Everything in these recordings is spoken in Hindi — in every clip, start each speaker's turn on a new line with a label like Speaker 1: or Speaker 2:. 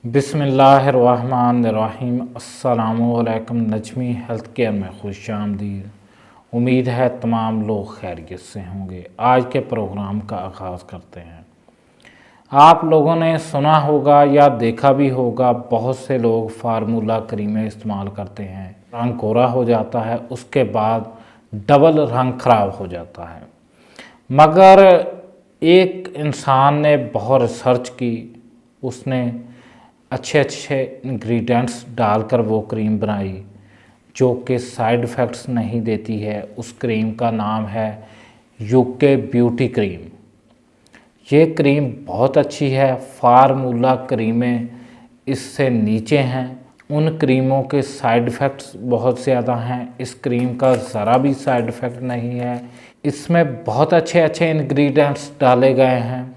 Speaker 1: बिस्मिल्लाहिर्रहमानिर्रहीम। अस्सलामुअलैकुम। नजमी हेल्थ केयर में खुशामदीद। उम्मीद है तमाम लोग खैरियत से होंगे। आज के प्रोग्राम का आगाज़ करते हैं। आप लोगों ने सुना होगा या देखा भी होगा, बहुत से लोग फार्मूला क्रीमें इस्तेमाल करते हैं, रंग गोरा हो जाता है, उसके बाद डबल रंग ख़राब हो जाता है। मगर एक इंसान ने बहुत रिसर्च की, उसने अच्छे इंग्रेडिएंट्स डालकर वो क्रीम बनाई जो कि साइड इफ़ेक्ट्स नहीं देती है। उस क्रीम का नाम है यूके ब्यूटी क्रीम। ये क्रीम बहुत अच्छी है। फार्मूला क्रीमें इससे नीचे हैं। उन क्रीमों के साइड इफ़ेक्ट्स बहुत ज़्यादा हैं। इस क्रीम का ज़रा भी साइड इफ़ेक्ट नहीं है। इसमें बहुत अच्छे इंग्रेडिएंट्स डाले गए हैं।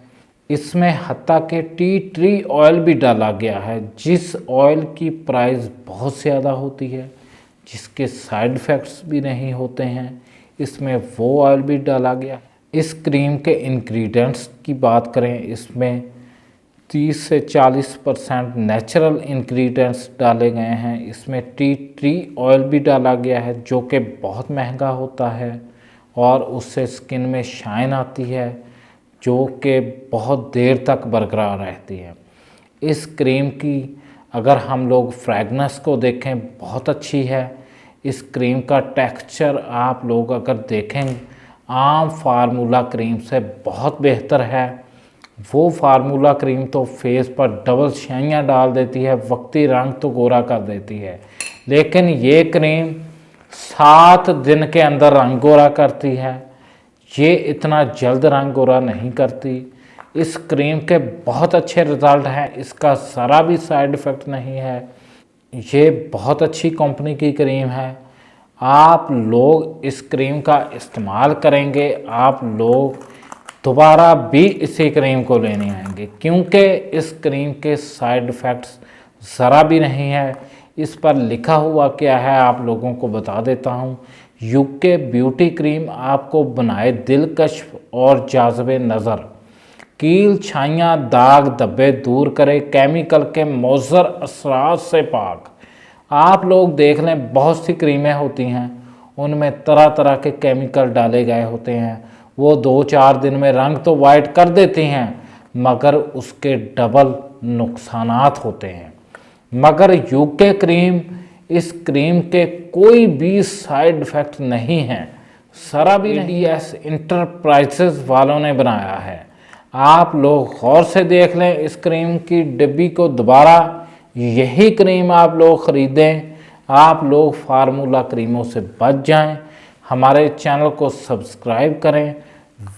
Speaker 1: इसमें हत्ता के टी ट्री ऑयल भी डाला गया है, जिस ऑयल की प्राइस बहुत ज़्यादा होती है, जिसके साइड इफ़ेक्ट्स भी नहीं होते हैं। इसमें वो ऑयल भी डाला गया। इस क्रीम के इंग्रेडिएंट्स की बात करें, इसमें 30 से 40% नेचुरल इंग्रेडिएंट्स डाले गए हैं। इसमें टी ट्री ऑयल भी डाला गया है जो कि बहुत महंगा होता है और उससे स्किन में शाइन आती है जो कि बहुत देर तक बरकरार रहती है। इस क्रीम की अगर हम लोग फ्रेगनेंस को देखें, बहुत अच्छी है। इस क्रीम का टेक्सचर आप लोग अगर देखें, आम फार्मूला क्रीम से बहुत बेहतर है। वो फार्मूला क्रीम तो फेस पर डबल शाइयाँ डाल देती है, वक्ती रंग तो गोरा कर देती है, लेकिन ये क्रीम 7 दिन के अंदर रंग गोरा करती है। ये इतना जल्द रंग गोरा नहीं करती। इस क्रीम के बहुत अच्छे रिज़ल्ट हैं। इसका ज़रा भी साइड इफ़ेक्ट नहीं है। ये बहुत अच्छी कंपनी की क्रीम है। आप लोग इस क्रीम का इस्तेमाल करेंगे, आप लोग दोबारा भी इसी क्रीम को लेने आएंगे, क्योंकि इस क्रीम के साइड इफ़ेक्ट्स ज़रा भी नहीं है। इस पर लिखा हुआ क्या है आप लोगों को बता देता हूँ। यूके ब्यूटी क्रीम आपको बनाए दिलकश और जाज़बे नज़र, कील छाइयाँ दाग धब्बे दूर करे, केमिकल के मौज़र असरात से पाक। आप लोग देख लें, बहुत सी क्रीमें होती हैं, उनमें तरह तरह के केमिकल डाले गए होते हैं। वो 2-4 दिन में रंग तो वाइट कर देती हैं, मगर उसके डबल नुकसानात होते हैं। मगर यूके क्रीम, इस क्रीम के कोई भी साइड इफ़ेक्ट नहीं है, ज़रा भी नहीं। एस इंटरप्राइजेज वालों ने बनाया है। आप लोग गौर से देख लें इस क्रीम की डिब्बी को, दोबारा यही क्रीम आप लोग ख़रीदें। आप लोग फार्मूला क्रीमों से बच जाएं। हमारे चैनल को सब्सक्राइब करें,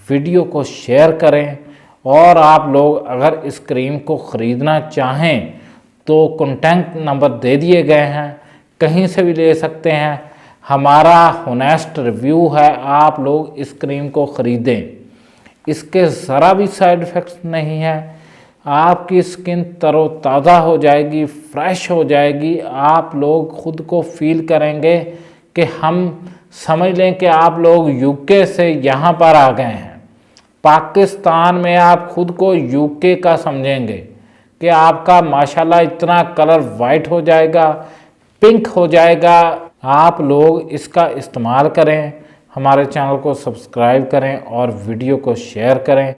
Speaker 1: वीडियो को शेयर करें, और आप लोग अगर इस क्रीम को ख़रीदना चाहें तो कॉन्टैक्ट नंबर दे दिए गए हैं, कहीं से भी ले सकते हैं। हमारा होनेस्ट रिव्यू है, आप लोग इस क्रीम को ख़रीदें। इसके ज़रा भी साइड इफ़ेक्ट्स नहीं है। आपकी स्किन तरोताज़ा हो जाएगी, फ्रेश हो जाएगी। आप लोग ख़ुद को फील करेंगे कि हम समझ लें कि आप लोग यूके से यहाँ पर आ गए हैं। पाकिस्तान में आप ख़ुद को यूके का समझेंगे कि आपका माशाल्लाह इतना कलर वाइट हो जाएगा, पिंक हो जाएगा। आप लोग इसका इस्तेमाल करें, हमारे चैनल को सब्सक्राइब करें और वीडियो को शेयर करें।